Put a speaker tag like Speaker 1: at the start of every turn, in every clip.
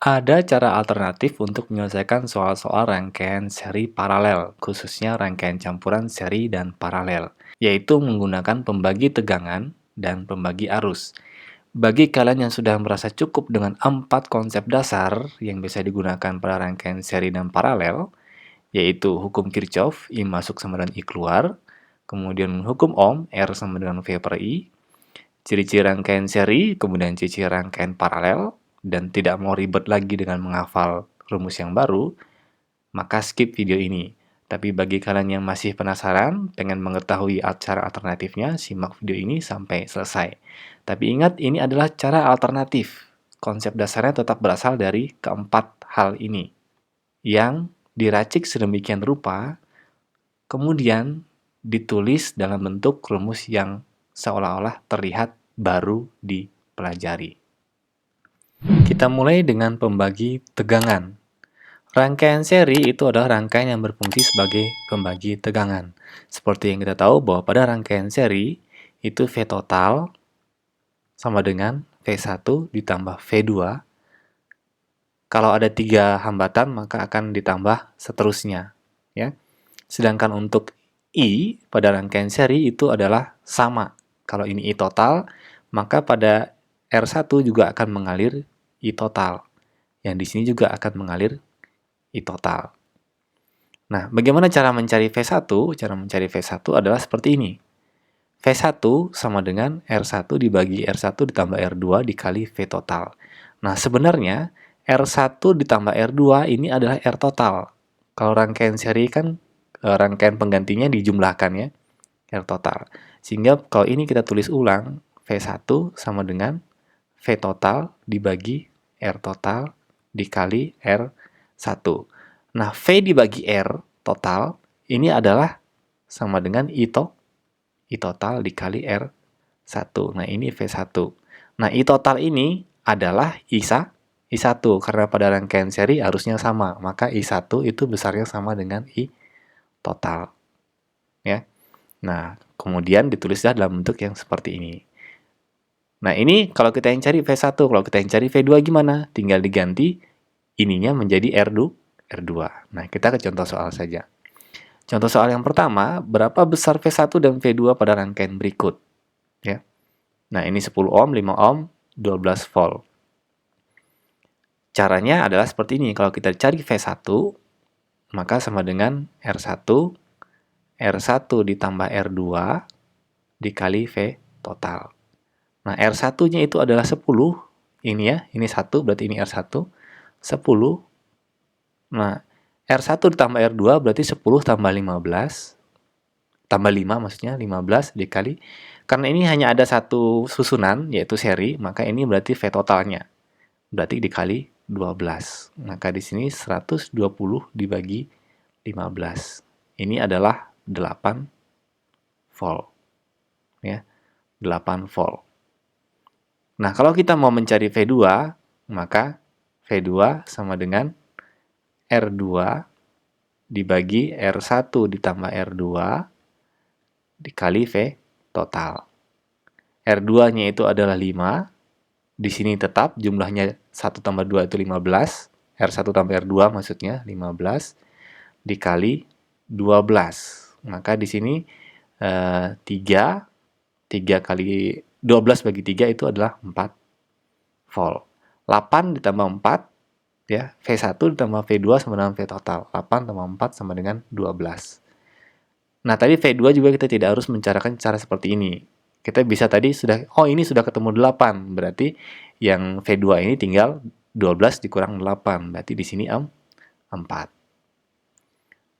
Speaker 1: Ada cara alternatif untuk menyelesaikan soal-soal rangkaian seri paralel, khususnya rangkaian campuran seri dan paralel, yaitu menggunakan pembagi tegangan dan pembagi arus. Bagi kalian yang sudah merasa cukup dengan 4 konsep dasar yang bisa digunakan pada rangkaian seri dan paralel, yaitu hukum Kirchhoff, I masuk sama dengan I keluar, kemudian hukum Ohm, R sama dengan V per I, ciri-ciri rangkaian seri, kemudian ciri-ciri rangkaian paralel, dan tidak mau ribet lagi dengan menghafal rumus yang baru, maka skip video ini. Tapi bagi kalian yang masih penasaran, pengen mengetahui cara alternatifnya, simak video ini sampai selesai. Tapi ingat, ini adalah cara alternatif. Konsep dasarnya tetap berasal dari keempat hal ini, yang diracik sedemikian rupa, kemudian ditulis dalam bentuk rumus yang seolah-olah terlihat baru dipelajari. Kita mulai dengan pembagi tegangan. Rangkaian seri itu adalah rangkaian yang berfungsi sebagai pembagi tegangan. Seperti yang kita tahu bahwa pada rangkaian seri, itu V total sama dengan V1 ditambah V2. Kalau ada 3 hambatan, maka akan ditambah seterusnya. Ya. Sedangkan untuk I pada rangkaian seri itu adalah sama. Kalau ini I total, maka pada R1 juga akan mengalir I total. Yang di sini juga akan mengalir I total. Nah, bagaimana cara mencari V1? Cara mencari V1 adalah seperti ini. V1 sama dengan R1 dibagi R1 ditambah R2 dikali V total. Nah, sebenarnya R1 ditambah R2 ini adalah R total. Kalau rangkaian seri kan rangkaian penggantinya dijumlahkan ya, R total. Sehingga kalau ini kita tulis ulang, V1 sama dengan V total dibagi R total dikali R1. Nah, V dibagi R total ini adalah sama dengan I total dikali R1. Nah, ini V1. Nah, I total ini adalah I1 karena pada rangkaian seri harusnya sama, maka I1 itu besarnya sama dengan I total. Ya. Nah, kemudian ditulislah dalam bentuk yang seperti ini. Nah, ini kalau kita yang cari V1, kalau kita yang cari V2 gimana? Tinggal diganti ininya menjadi R2. Nah, kita ke contoh soal saja. Contoh soal yang pertama, berapa besar V1 dan V2 pada rangkaian berikut? Ya. Nah, ini 10 ohm, 5 ohm, 12 volt. Caranya adalah seperti ini. Kalau kita cari V1, maka sama dengan R1 ditambah R2 dikali V total. Nah, R1-nya itu adalah 10. Ini ya, ini 1, berarti ini R1. 10. Nah, R1 ditambah R2 berarti 10 tambah 15. Tambah 5 maksudnya, 15 dikali. Karena ini hanya ada satu susunan, yaitu seri, maka ini berarti V totalnya. Berarti dikali 12. Maka di sini 120 dibagi 15. Ini adalah 8 volt. Ya, 8 volt. Nah, kalau kita mau mencari V2, maka V2 sama dengan R2 dibagi R1 ditambah R2 dikali V total. R2-nya itu adalah 5. Di sini tetap jumlahnya 1 tambah 2 itu 15. R1 tambah R2 maksudnya 15 dikali 12. Maka di sini 3 kali 12 bagi 3 itu adalah 4 volt. 8 ditambah 4, ya, V1 ditambah V2 sama dengan V total. 8 tambah 4 sama dengan 12. Nah, tadi V2 juga kita tidak harus mencarakan cara seperti ini. Kita bisa tadi ini sudah ketemu 8. Berarti yang V2 ini tinggal 12 dikurang 8. Berarti di sini 4.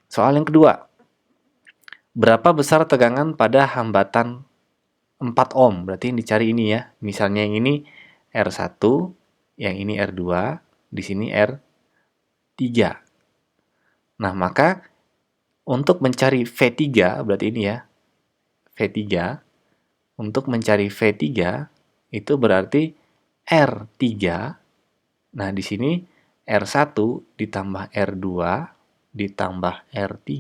Speaker 1: Soal yang kedua. Berapa besar tegangan pada hambatan 4 ohm? Berarti yang dicari ini ya. Misalnya yang ini R1, yang ini R2, di sini R3. Nah, maka untuk mencari V3, berarti ini ya, V3, untuk mencari V3, itu berarti R3, nah di sini R1 ditambah R2 ditambah R3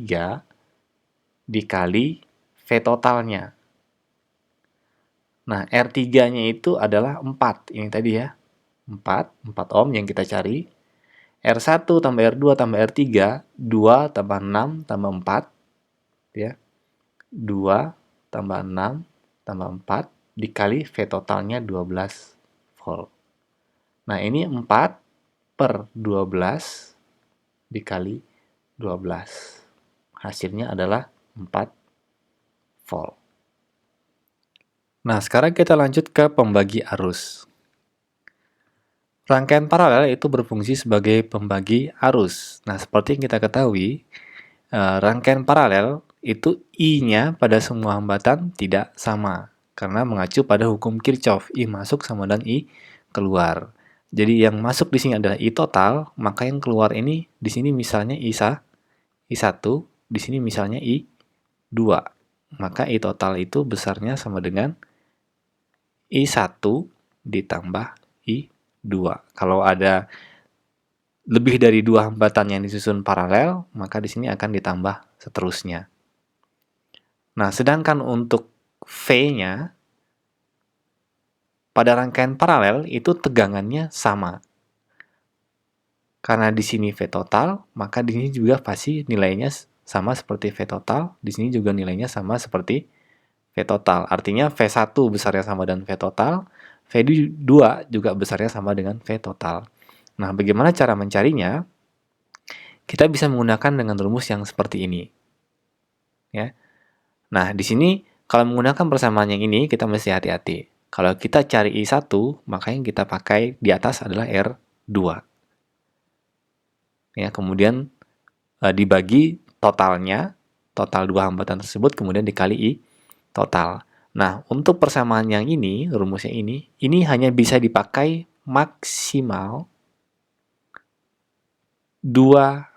Speaker 1: dikali V totalnya. Nah, R3-nya itu adalah 4, ini tadi ya, 4 ohm yang kita cari. R1 tambah R2 tambah R3, 2 tambah 6 tambah 4, ya. 2 tambah 6 tambah 4 dikali V totalnya 12 volt. Nah, ini 4 per 12 dikali 12. Hasilnya adalah 4 volt. Nah, sekarang kita lanjut ke pembagi arus. Rangkaian paralel itu berfungsi sebagai pembagi arus. Nah, seperti yang kita ketahui, rangkaian paralel itu I-nya pada semua hambatan tidak sama, karena mengacu pada hukum Kirchhoff, I masuk sama dengan I keluar. Jadi yang masuk di sini adalah I total, maka yang keluar ini di sini misalnya I1, di sini misalnya I2. Maka I total itu besarnya sama dengan I1 ditambah I2. Kalau ada lebih dari dua hambatan yang disusun paralel, maka di sini akan ditambah seterusnya. Nah, sedangkan untuk V-nya, pada rangkaian paralel itu tegangannya sama. Karena di sini V total, maka di sini juga pasti nilainya sama seperti V total, di sini juga nilainya sama seperti V total. Artinya V1 besarnya sama dengan V total, V2 juga besarnya sama dengan V total. Nah, bagaimana cara mencarinya? Kita bisa menggunakan dengan rumus yang seperti ini. Ya. Nah, di sini kalau menggunakan persamaan yang ini, kita mesti hati-hati. Kalau kita cari I1, maka yang kita pakai di atas adalah R2. Ya, kemudian dibagi totalnya, total dua hambatan tersebut, kemudian dikali I total. Nah, untuk persamaan yang ini, rumusnya ini hanya bisa dipakai maksimal dua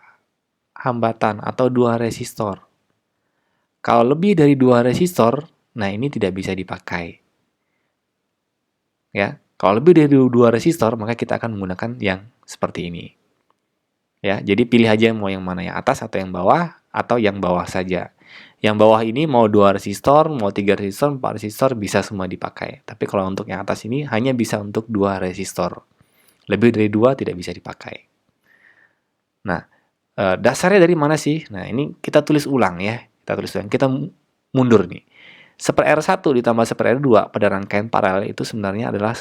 Speaker 1: hambatan atau dua resistor. Kalau lebih dari dua resistor, nah ini tidak bisa dipakai. Ya, kalau lebih dari dua resistor, maka kita akan menggunakan yang seperti ini. Ya, jadi pilih aja mau yang mana, yang atas atau yang bawah, atau yang bawah saja. Yang bawah ini mau 2 resistor, mau 3 resistor, 4 resistor, bisa semua dipakai. Tapi kalau untuk yang atas ini hanya bisa untuk 2 resistor. Lebih dari 2 tidak bisa dipakai. Nah, dasarnya dari mana sih? Nah, ini kita tulis ulang ya. Kita mundur nih. 1/R1 ditambah 1/R2 pada rangkaian paralel itu sebenarnya adalah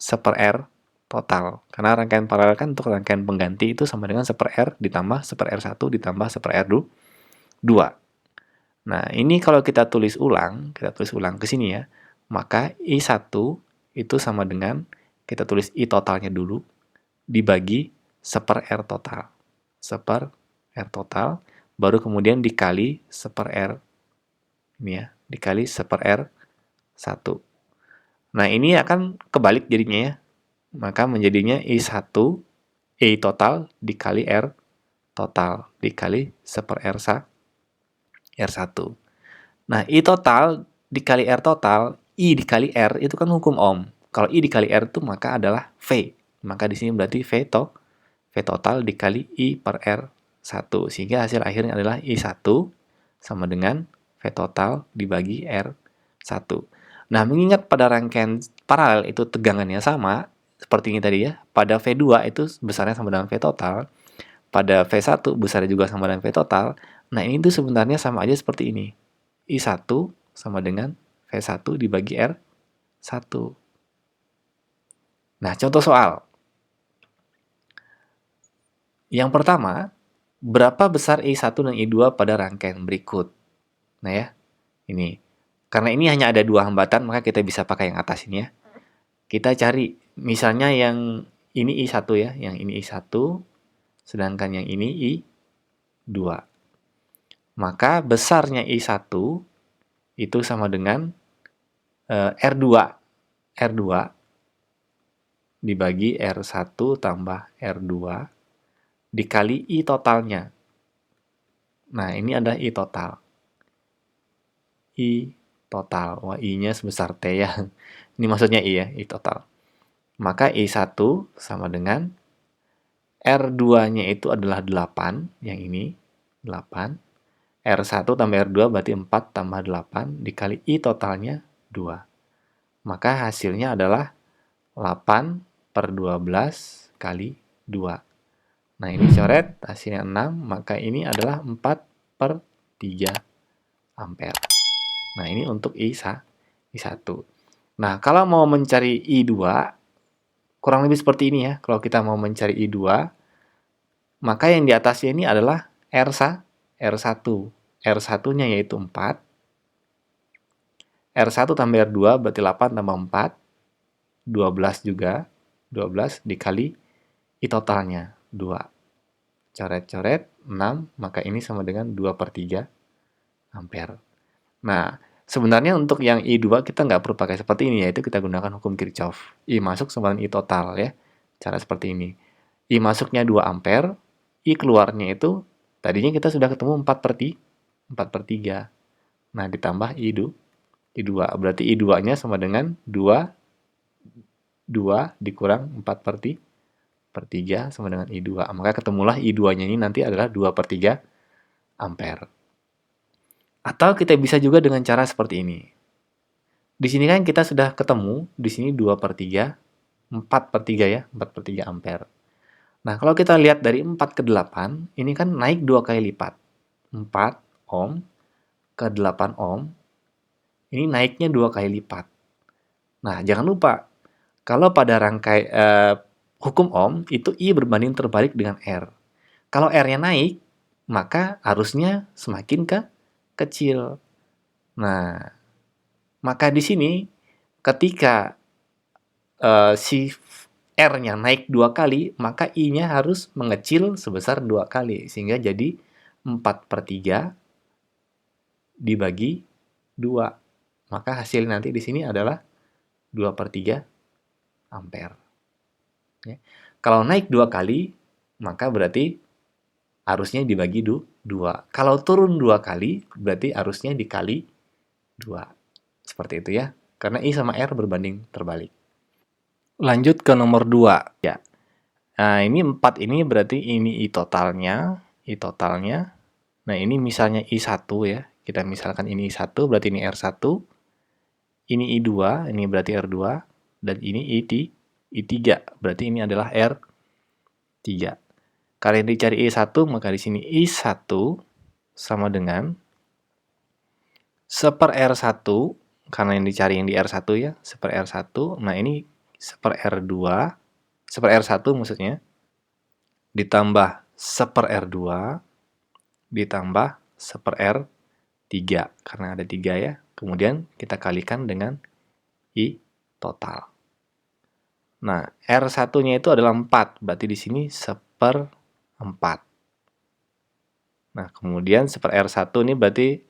Speaker 1: 1/R total. Karena rangkaian paralel kan untuk rangkaian pengganti itu sama dengan 1/R ditambah 1/R1 ditambah 1/R2. Nah, ini kalau kita tulis ulang ke sini ya, maka I1 itu sama dengan, kita tulis I totalnya dulu, dibagi 1/R total. 1/R total, baru kemudian dikali 1/R, ini ya, dikali 1/R1. Nah, ini akan kebalik jadinya ya. Maka menjadinya I1, I total dikali R total, dikali 1/R1. Nah, I total dikali R total, I dikali R itu kan hukum Ohm. Kalau I dikali R itu maka adalah V. Maka di sini berarti V total dikali I per R1. Sehingga hasil akhirnya adalah I1 sama dengan V total dibagi R1. Nah, mengingat pada rangkaian paralel itu tegangannya sama, seperti ini tadi ya, pada V2 itu besarnya sama dengan V total, pada V1 besarnya juga sama dengan V total. Nah, ini tuh sebenarnya sama aja seperti ini. I1 sama dengan V1 dibagi R1. Nah, contoh soal. Yang pertama, berapa besar I1 dan I2 pada rangkaian berikut? Nah ya, ini. Karena ini hanya ada dua hambatan, maka kita bisa pakai yang atas ini ya. Kita cari, misalnya yang ini I1 ya, yang ini I1, sedangkan yang ini I2. Maka besarnya I1 itu sama dengan R2 dibagi R1 tambah R2 dikali I totalnya. Nah, ini adalah I total. I total. Wah, I-nya sebesar T ya. Ini maksudnya I ya, I total. Maka I1 sama dengan R2-nya itu adalah 8, yang ini 8. R1 tambah R2 berarti 4 tambah 8 dikali I totalnya 2. Maka hasilnya adalah 8 per 12 kali 2. Nah, ini coret, hasilnya 6, maka ini adalah 4/3 ampere. Nah, ini untuk I1. Nah, kalau mau mencari I2, kurang lebih seperti ini ya. Kalau kita mau mencari I2, maka yang di atasnya ini adalah R1. R1-nya yaitu 4. R1 tambah R2 berarti 8 tambah 4. 12 juga. 12 dikali I totalnya. 2. Coret-coret 6, maka ini sama dengan 2/3 ampere. Nah, sebenarnya untuk yang I2 kita nggak perlu pakai seperti ini, yaitu kita gunakan hukum Kirchhoff. I masuk sama dengan I total ya. Cara seperti ini. I masuknya 2 ampere, I keluarnya itu tadinya kita sudah ketemu 4/3. Nah, ditambah I2. Berarti I2-nya sama dengan 2 dikurang 4/3 sama dengan I2. Maka ketemulah I2-nya ini nanti adalah 2/3 ampere. Atau kita bisa juga dengan cara seperti ini. Di sini kan kita sudah ketemu, di sini 2/3, 4/3 ya, 4/3 ampere. Nah, kalau kita lihat dari 4 ke 8, ini kan naik 2 kali lipat. 4 ohm ke 8 ohm, ini naiknya 2 kali lipat. Nah, jangan lupa, kalau pada hukum ohm, itu I berbanding terbalik dengan R. Kalau R-nya naik, maka arusnya semakin kecil. Nah, maka di sini ketika si R-nya naik 2 kali, maka I-nya harus mengecil sebesar 2 kali. Sehingga jadi 4/3 dibagi 2. Maka hasil nanti di sini adalah 2/3 ampere. Ya. Kalau naik 2 kali, maka berarti arusnya dibagi 2. Kalau turun 2 kali, berarti arusnya dikali 2. Seperti itu ya. Karena I sama R berbanding terbalik. Lanjut ke nomor 2. Ya. Nah, ini 4 ini berarti ini I totalnya. Nah, ini misalnya I1 ya. Kita misalkan ini I1, berarti ini R1. Ini I2, ini berarti R2. Dan ini I3, berarti ini adalah R3. Kalau yang dicari I1, maka di sini I1 sama dengan 1/R1, karena yang dicari yang di R1 ya, 1/R1. Nah, ini 1/R2, 1/R1 maksudnya, ditambah 1/R2, ditambah 1/R3, karena ada 3 ya. Kemudian kita kalikan dengan I total. Nah, R1-nya itu adalah 4, berarti di sini 1/4. Nah, kemudian 1/R1 ini berarti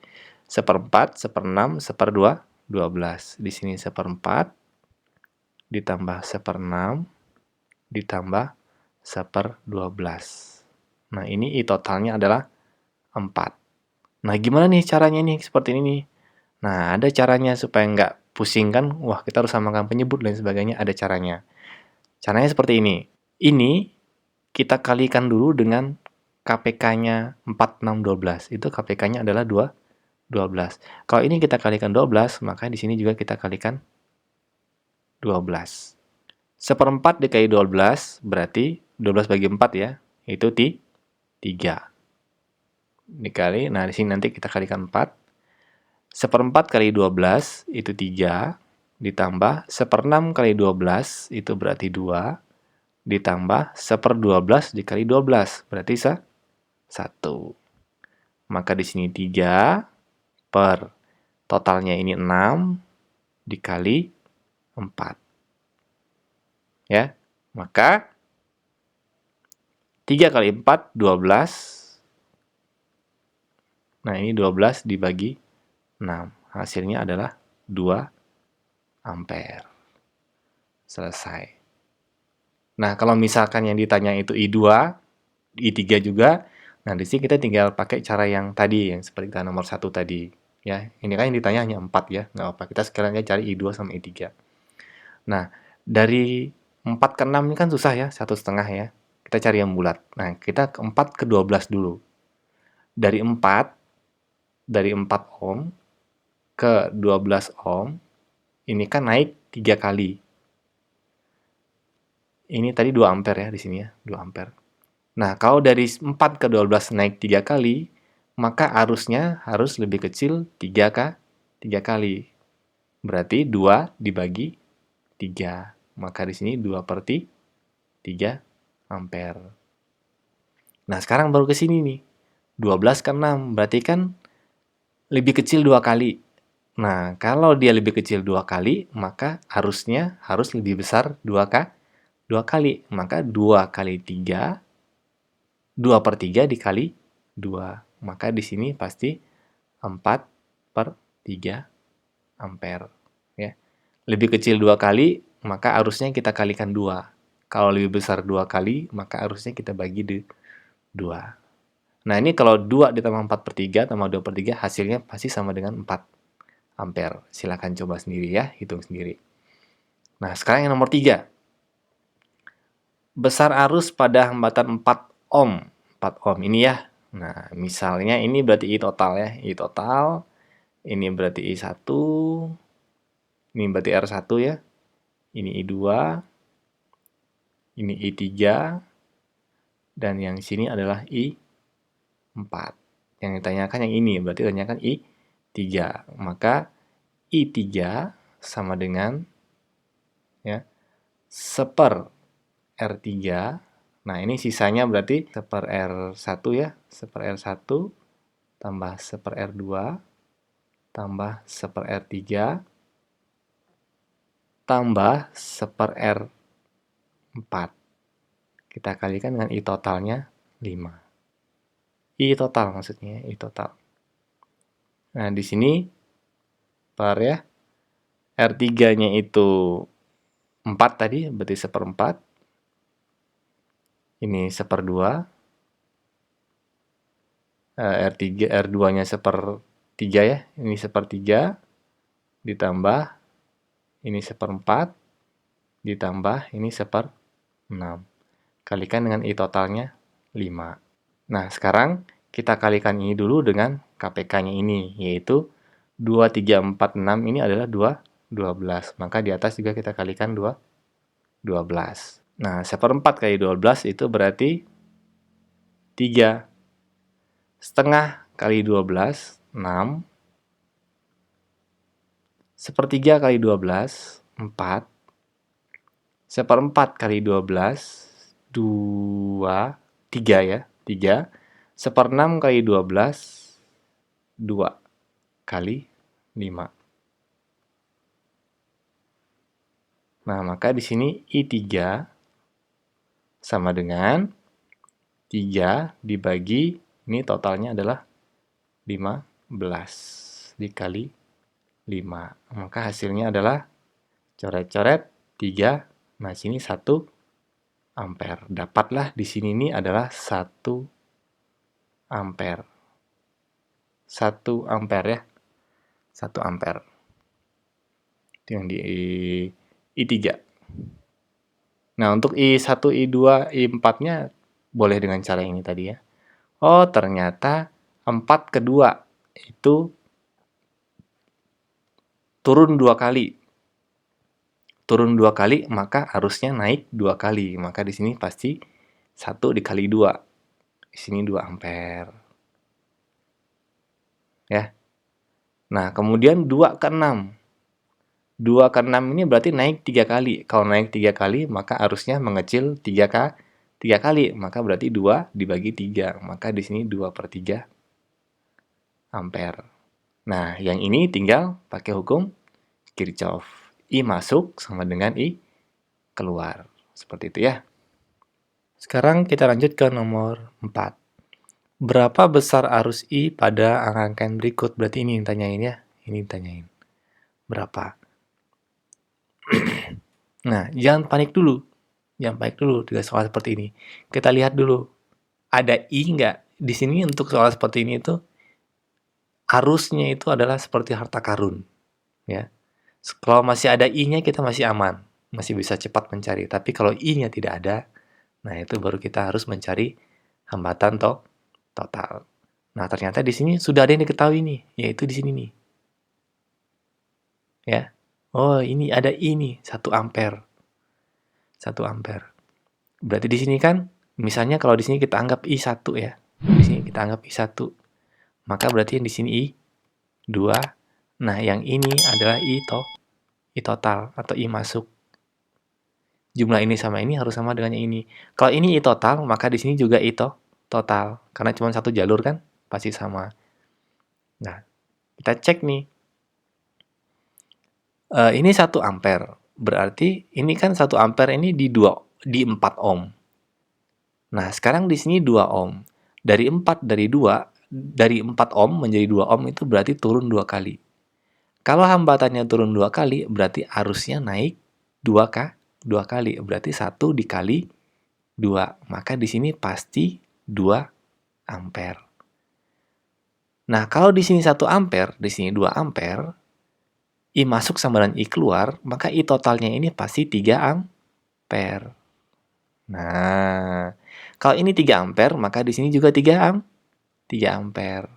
Speaker 1: 1/4, 1/6, 1/2, 12. Di sini 1/4, ditambah 1/6, ditambah 1/12. Nah, ini I totalnya adalah 4. Nah, gimana nih caranya nih, seperti ini nih. Nah, ada caranya supaya nggak pusing kan, wah kita harus samakan penyebut dan sebagainya, ada caranya. Caranya seperti ini. Ini kita kalikan dulu dengan KPK-nya 4, 6, 12. Itu KPK-nya adalah 12. Kalau ini kita kalikan 12, maka di sini juga kita kalikan 12. 1/4 dikali 12, berarti 12 bagi 4 ya, itu 3. Dikali, nah di sini nanti kita kalikan 4. 1/4 kali 12, itu 3. Ditambah 1/6 kali 12, itu berarti 2. Ditambah 1/12 dikali 12, berarti 1. Maka di sini 3 per totalnya ini 6 dikali 4. Ya, maka 3 kali 4, 12. Nah, ini 12 dibagi 6. Hasilnya adalah 2 ampere. Selesai. Nah, kalau misalkan yang ditanya itu I2, I3 juga, nah di sini kita tinggal pakai cara yang tadi, yang seperti kita nomor 1 tadi. Ya, ini kan yang ditanya hanya 4 ya, nggak apa. Kita sekarang cari I2 sama I3. Nah, dari 4 ke 6 ini kan susah ya, 1,5 ya. Kita cari yang bulat. Nah, kita ke 4 ke 12 dulu. Dari 4 ohm ke 12 ohm, ini kan naik 3 kali. Ini tadi 2 ampere ya di sini ya, 2 ampere. Nah, kalau dari 4 ke 12 naik 3 kali, maka arusnya harus lebih kecil 3 kali. Berarti 2 dibagi 3. Maka di sini 2 per 3 ampere. Nah, sekarang baru ke sini nih. 12 ke 6, berarti kan lebih kecil 2 kali. Nah, kalau dia lebih kecil 2 kali, maka arusnya harus lebih besar 2 kali. Maka 2 kali 3, 2 per 3 dikali 2. Maka di sini pasti 4 per 3 ampere. Ya. Lebih kecil 2 kali, maka arusnya kita kalikan 2. Kalau lebih besar 2 kali, maka arusnya kita bagi 2. Nah, ini kalau 2 ditambah 4 per 3 tambah 2 per 3, hasilnya pasti sama dengan 4 ampere. Silahkan coba sendiri ya, hitung sendiri. Nah, sekarang yang nomor 3. Besar arus pada hambatan 4 ohm. 4 ohm ini ya. Nah, misalnya ini berarti I total ya. I total. Ini berarti I1. Ini berarti R1 ya. Ini I2. Ini I3. Dan yang sini adalah I4. Yang ditanyakan yang ini, berarti ditanyakan I3. Maka I3 sama dengan ya, seper R3. Nah, ini sisanya berarti seper R1 ya. Seper R1 tambah seper R2 tambah seper R3 tambah seper R4. Kita kalikan dengan I totalnya 5. I total maksudnya, I total. Nah, di sini per ya. R3-nya itu 4 tadi, berarti seperempat. Ini seperdua. R3, R2-nya sepertiga ya. Ini sepertiga. Ditambah, ini seperempat. Ditambah, ini seperenam. Kalikan dengan I totalnya 5. Nah, sekarang kita kalikan ini dulu dengan KPK-nya ini, yaitu 2, 3, 4, 6 ini adalah 12. Maka di atas juga kita kalikan 12. Nah, seperempat kali 12 itu berarti 3. Setengah kali 12, 6. Sepertiga kali 12, 4. Seperempat kali 12, 2, 3 ya, 3. Seperenam kali 12, 2 kali 5. Nah, maka di sini I3 sama dengan 3 dibagi, ini totalnya adalah 15 dikali 5. Maka hasilnya adalah coret-coret 3. Nah, sini 1 ampere. Dapatlah di sini ini adalah 1 ampere. 1 ampere ya. 1 ampere. Itu yang di I3. Nah, untuk I1, I2, I4-nya boleh dengan cara ini tadi ya. Oh, ternyata 4 ke 2 itu turun 2 kali. Turun 2 kali, maka arusnya naik 2 kali. Maka di sini pasti 1 dikali 2. Di sini 2 ampere. Ya. Nah, kemudian 2 ke 6. 2 ke 6 ini berarti naik 3 kali. Kalau naik 3 kali, maka arusnya mengecil 3 kali. Maka berarti 2 dibagi 3. Maka di sini 2 per 3 ampere. Nah, yang ini tinggal pakai hukum Kirchhoff. I masuk sama dengan I keluar. Seperti itu ya. Sekarang kita lanjut ke nomor 4. Berapa besar arus I pada rangkaian berikut? Berarti ini yang tanyain ya. Ini tanyain. Berapa? Nah, jangan panik dulu. Jangan panik dulu dengan soal seperti ini. Kita lihat dulu. Ada I nggak? Di sini untuk soal seperti ini itu arusnya itu adalah seperti harta karun. Ya. Kalau masih ada I-nya kita masih aman. Masih bisa cepat mencari. Tapi kalau I-nya tidak ada, nah itu baru kita harus mencari hambatan total. Nah, ternyata di sini sudah ada yang diketahui nih, yaitu di sini nih. Ya. Oh, ini ada I nih, 1 ampere. 1 ampere. Berarti di sini kan Misalnya kalau di sini kita anggap I1 ya. Di sini kita anggap I1. Maka berarti yang di sini I2. Nah, yang ini adalah I total atau I masuk. Jumlah ini sama ini harus sama dengan yang ini. Kalau ini I total, maka di sini juga I total. Karena cuma satu jalur kan, pasti sama. Nah, kita cek nih. Ini 1 ampere. Berarti ini kan 1 ampere ini di 4 ohm. Nah, sekarang di sini 2 ohm. Dari 4 dari 4 ohm menjadi 2 ohm itu berarti turun 2 kali. Kalau hambatannya turun 2 kali, berarti arusnya naik 2 kali. Berarti 1 dikali 2. Maka di sini pasti 2 ampere. Nah, kalau di sini 1 ampere, di sini 2 ampere, I masuk sama dengan I keluar, maka I totalnya ini pasti 3 ampere. Nah, kalau ini 3 ampere, maka di sini juga 3 ampere.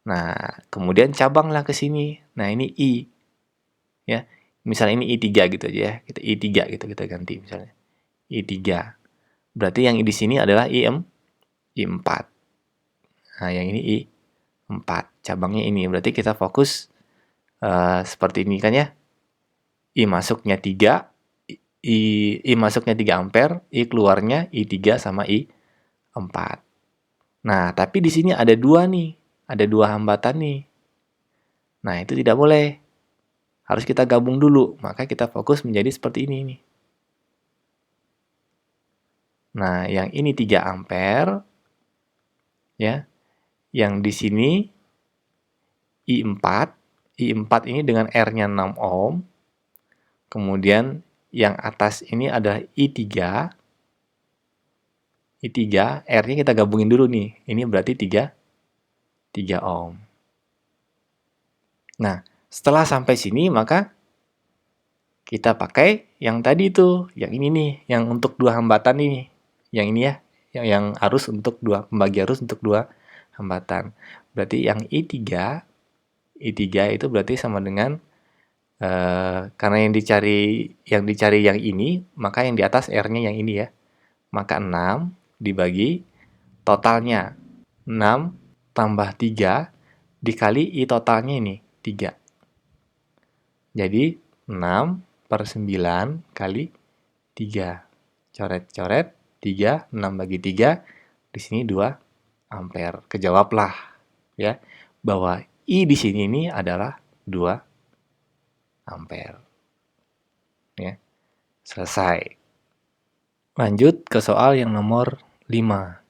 Speaker 1: Nah, kemudian cabanglah ke sini. Nah, ini I. Ya. Misalnya ini I3 gitu aja ya. Kita I3 gitu kita ganti misalnya. I3. Berarti yang di sini adalah I4. Nah, yang ini I4. Cabangnya ini. Berarti kita fokus seperti ini kan ya. I masuknya 3, I masuknya 3 ampere, I keluarnya I3 sama I4. Nah, tapi di sini ada 2 nih. Ada 2 hambatan nih. Nah, itu tidak boleh. Harus kita gabung dulu. Maka kita fokus menjadi seperti ini nih. Nah, yang ini 3 ampere. Ya. Yang di sini I4. I4 ini dengan R-nya 6 ohm. Kemudian yang atas ini adalah I3. I3, R-nya kita gabungin dulu nih. Ini berarti 3 ohm. Nah, setelah sampai sini maka kita pakai yang tadi itu, yang ini nih, yang untuk 2 hambatan ini. Yang ini ya, yang arus untuk pembagi arus untuk 2 hambatan. Berarti yang I3 itu berarti sama dengan karena yang dicari yang ini, maka yang di atas R-nya yang ini ya. Maka 6 dibagi totalnya 6 tambah 3 dikali I totalnya ini 3. Jadi 6/9 kali 3. Coret-coret 3, 6 bagi 3, di sini 2 ampere. Kejawablah ya bahwa I di sini ini adalah 2 ampere. Ya. Selesai. Lanjut ke soal yang nomor 5.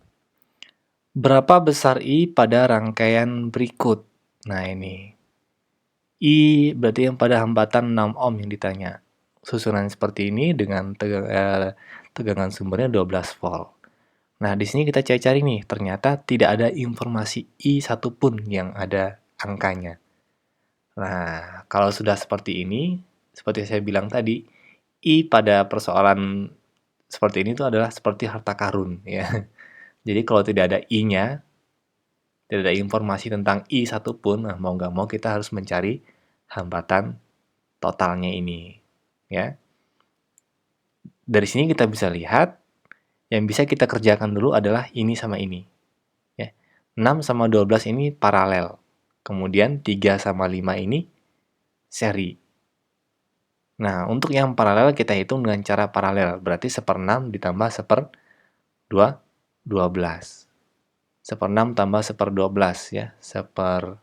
Speaker 1: Berapa besar I pada rangkaian berikut? Nah, ini. I berarti yang pada hambatan 6 ohm yang ditanya. Susunan seperti ini dengan tegangan sumbernya 12 volt. Nah, di sini kita cari-cari nih, ternyata tidak ada informasi I satupun yang ada angkanya. Nah, kalau sudah seperti ini, seperti saya bilang tadi, I pada persoalan seperti ini itu adalah seperti harta karun ya. Jadi kalau tidak ada I-nya, tidak ada informasi tentang I satupun, nah mau nggak mau kita harus mencari hambatan totalnya ini. Ya. Dari sini kita bisa lihat, yang bisa kita kerjakan dulu adalah ini sama ini. Ya. 6 sama 12 ini paralel. Kemudian 3 sama 5 ini seri. Nah, untuk yang paralel kita hitung dengan cara paralel. Berarti 1/6 ditambah 1/12. 1/6 tambah 1/12 ya. 1/R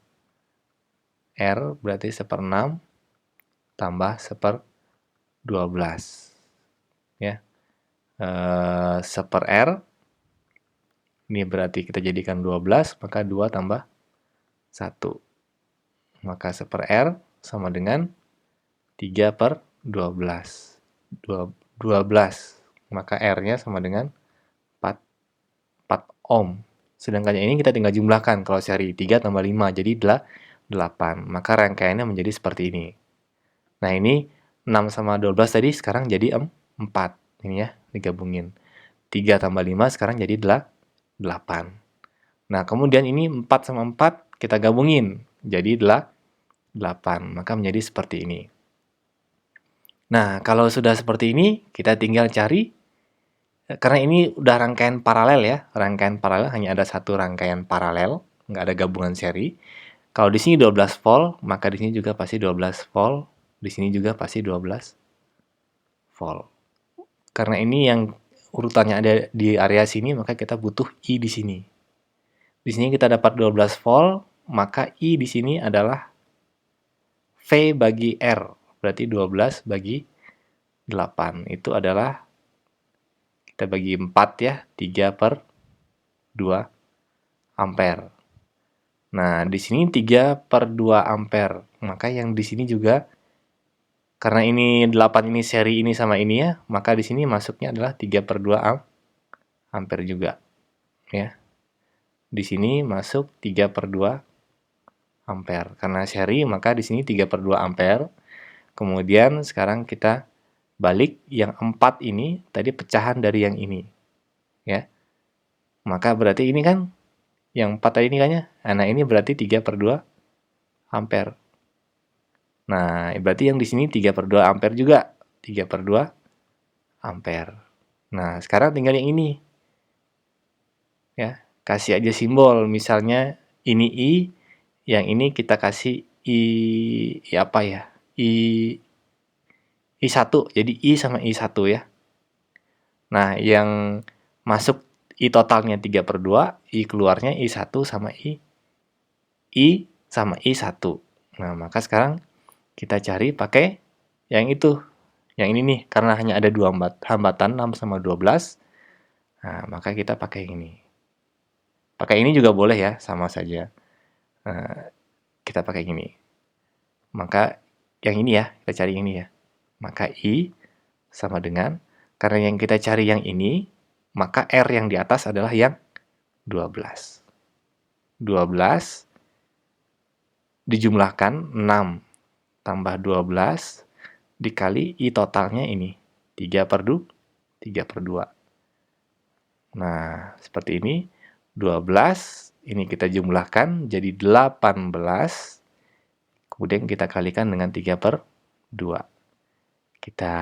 Speaker 1: berarti 1/6 tambah 1/12. Ya. 1/R ini berarti kita jadikan 12, maka 2 tambah 1. Maka 1/R sama dengan 3/12. 12. Maka R-nya sama dengan 4 ohm. Sedangkan yang ini kita tinggal jumlahkan. Kalau seri 3 tambah 5 jadi 8. Maka rangkaiannya menjadi seperti ini. Nah, ini 6 sama 12 tadi sekarang jadi 4. Ini ya, digabungin. 3 tambah 5 sekarang jadi 8. Nah, kemudian ini 4 sama 4 kita gabungin. Jadi 8. Maka menjadi seperti ini. Nah, kalau sudah seperti ini, kita tinggal cari Karena ini udah rangkaian paralel ya, rangkaian paralel hanya ada satu rangkaian paralel, nggak ada gabungan seri. Kalau di sini 12 volt, maka di sini juga pasti 12 volt, di sini juga pasti 12 volt. Karena ini yang urutannya ada di area sini, maka kita butuh I di sini. Di sini kita dapat 12 volt, maka I di sini adalah V bagi R, berarti 12 bagi 8. Itu adalah, kita bagi 4 ya, 3 per 2 ampere. Nah, di sini 3 per 2 ampere. Maka yang di sini juga, karena ini 8 ini seri ini sama ini ya, maka di sini masuknya adalah 3 per 2 ampere juga. Ya. Di sini masuk 3 per 2 ampere. Karena seri, maka di sini 3 per 2 ampere. Kemudian sekarang kita balik, yang 4 ini tadi pecahan dari yang ini. Ya. Maka berarti ini kan, yang 4 tadi ini kan ya, nah ini berarti 3 per 2 ampere. Nah, berarti yang di sini 3 per 2 ampere juga. 3 per 2 ampere. Nah, sekarang tinggal yang ini. Ya, kasih aja simbol. Misalnya ini I, yang ini kita kasih I apa ya? I1. Jadi I sama I1 ya. Nah, yang masuk I totalnya 3 per 2, I keluarnya I1 sama I sama I1. Nah, maka sekarang kita cari pakai yang itu. Yang ini nih, karena hanya ada dua hambatan 6 sama 12. Nah, maka kita pakai ini. Pakai ini juga boleh ya, sama saja. Nah, kita pakai ini. Maka yang ini ya, kita cari ini ya. Maka I sama dengan, karena yang kita cari yang ini, maka R yang di atas adalah yang 12. 12 dijumlahkan 6 tambah 12 dikali I totalnya ini. 3 per 2. Nah, seperti ini. 12, ini kita jumlahkan jadi 18. Kemudian kita kalikan dengan 3 per 2. Kita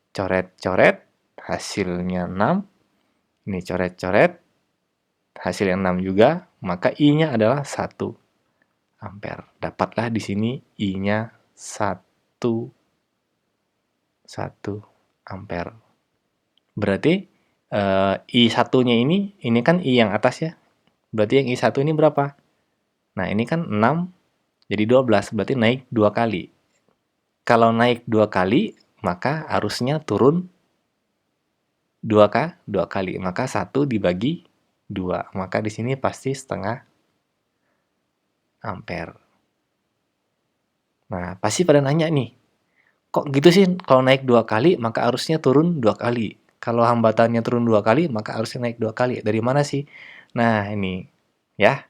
Speaker 1: coret-coret, hasilnya 6. Ini coret-coret, hasilnya 6 juga, maka I-nya adalah 1 ampere. Dapatlah di sini I-nya 1 ampere. Berarti I1-nya ini kan I yang atas ya. Berarti yang I1 ini berapa? Nah, ini kan 6 jadi 12, berarti naik 2 kali. Kalau naik 2 kali, maka arusnya turun 2 kali. Maka 1 dibagi 2. Maka di sini pasti setengah ampere. Nah, pasti pada nanya nih, kok gitu sih kalau naik 2 kali, maka arusnya turun 2 kali. Kalau hambatannya turun 2 kali, maka arusnya naik 2 kali. Dari mana sih? Nah, ini ya.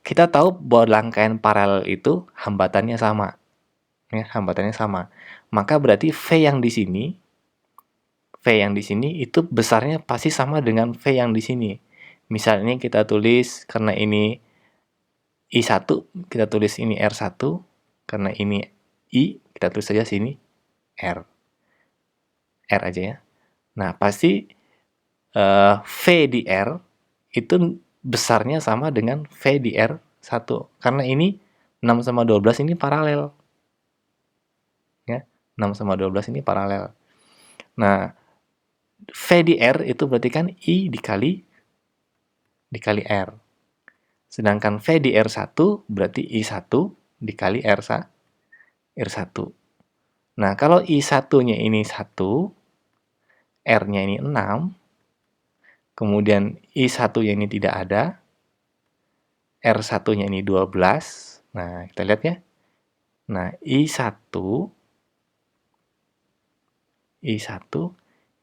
Speaker 1: Kita tahu bahwa rangkaian paralel itu hambatannya sama. Ya, hambatannya sama. Maka berarti V yang di sini itu besarnya pasti sama dengan V yang di sini. Misalnya kita tulis, karena ini I1, kita tulis ini R1. Karena ini I, kita tulis saja sini R. R aja ya. Nah, pasti V di R itu besarnya sama dengan V di R1. Karena ini 6 sama 12 ini paralel. Ya, 6 sama 12 ini paralel. Nah, V di R itu berarti kan I dikali R. Sedangkan V di R1 berarti I1 dikali R1. Nah, kalau I1-nya ini 1, R-nya ini 6, kemudian I1-nya ini tidak ada, R1-nya ini 12. Nah, kita lihat ya. Nah, I1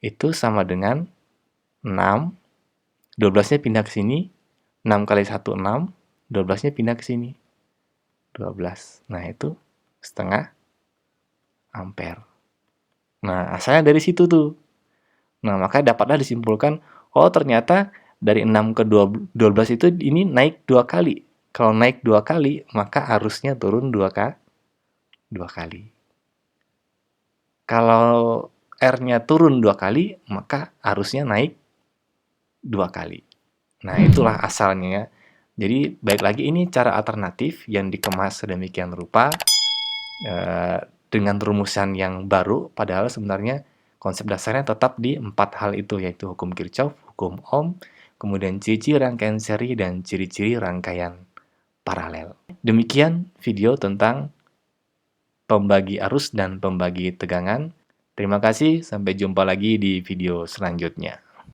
Speaker 1: itu sama dengan 6. 12-nya pindah ke sini. 6 kali 1, 6. 12-nya pindah ke sini. 12. Nah, itu setengah ampere. Nah, asalnya dari situ tuh. Nah, maka dapatlah disimpulkan, oh ternyata dari 6 ke 12 itu ini naik 2 kali. Kalau naik 2 kali, maka arusnya turun 2 kali. Kalau R-nya turun 2 kali, maka arusnya naik 2 kali. Nah, itulah asalnya ya. Jadi, baik lagi ini cara alternatif yang dikemas sedemikian rupa, dengan rumusan yang baru, padahal sebenarnya konsep dasarnya tetap di 4 hal itu, yaitu hukum Kirchhoff, hukum Ohm, kemudian ciri-ciri rangkaian seri, dan ciri-ciri rangkaian paralel. Demikian video tentang pembagi arus dan pembagi tegangan. Terima kasih, sampai jumpa lagi di video selanjutnya.